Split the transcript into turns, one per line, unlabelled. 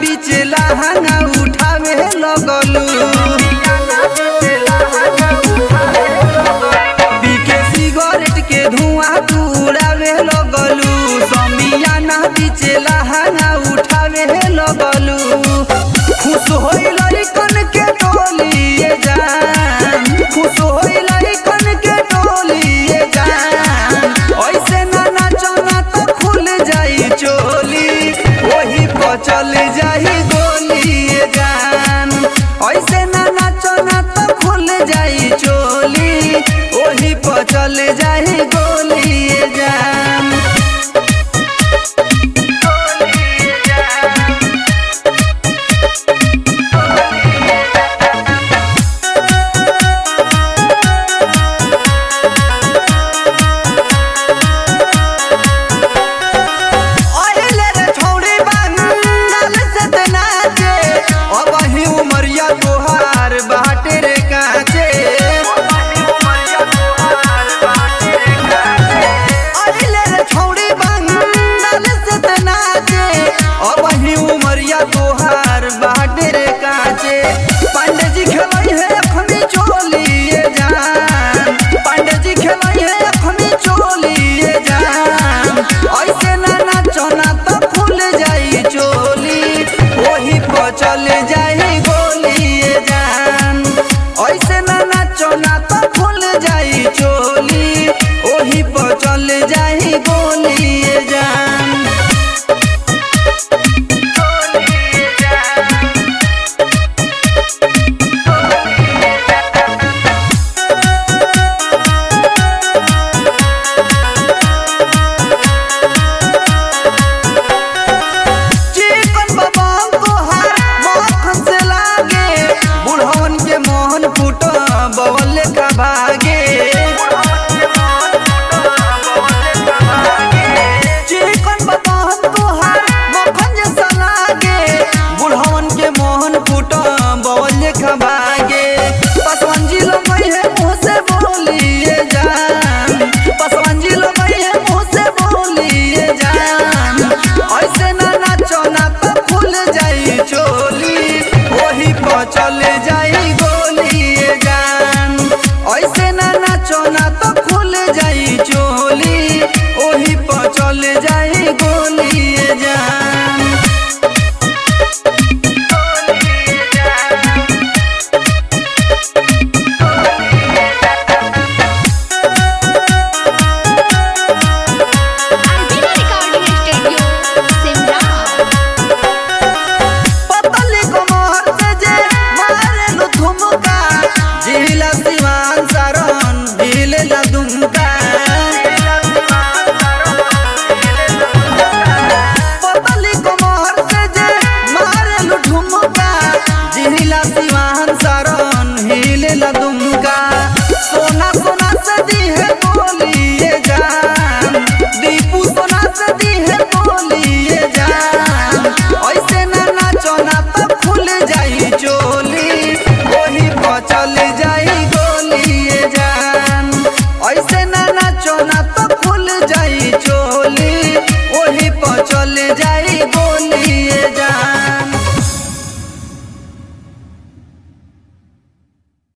बीच लहंगा उठावे लगलू। पीके सिगरेट के धुआं तू उड़ावे लगलू। समियाना बीच लहंगा उठावे लगलू। खुश होइल कन के टोलिए जान, खुश होइल कन के टोलिए जान। ऐसे ना नाचना तो खुल जाई चोली, वही पर चल जाई गोलिए जान। ऐसे ना नाचना तो खुल जाई चोली, वही पर चल जाई गोलिए जान। उमरिया तोहार बाटे रे काचे, अइले रे छौड़ी बंगाल से त नाचे। अब ही उमरिया तोहार बाटे रे काचे। पांडे जी खेलाई है अखनी चोलिए जान, पांडे जी खेलाई है अखनी चोलिए जान। ऐसे ना नाचना तो खुल जाई चोली, वही पर चल जाई गोलिए जान। ऐसे ना नाचना तो खुल जाई चोली, वही पर चल जाई गोलिए जान। मोहन फूटो बवल का भागे, चिकन बबन तोहार मखन जैसा लागे। बुढ़वन के मोहन फूटो बवल का भागे। पसवन जी लोग है मुँह से बोलिए जान, पसवन जी लोग है मुँह से बोलिए जान। ऐसे ना नाचो ना तो फूल जाई चोली, वही पर चल जाई गोलिए जान। ऐसे ना नाचो ना तो खुल जाई चोली, वही पर चल जाई गोलिए जान। जिला सिवान सारन ढीलेला दुमका, पतली कमर से जे मारेलु ठुमका। जिला सिवान सारन ढीलेला दुमका। सोना सोना से दी है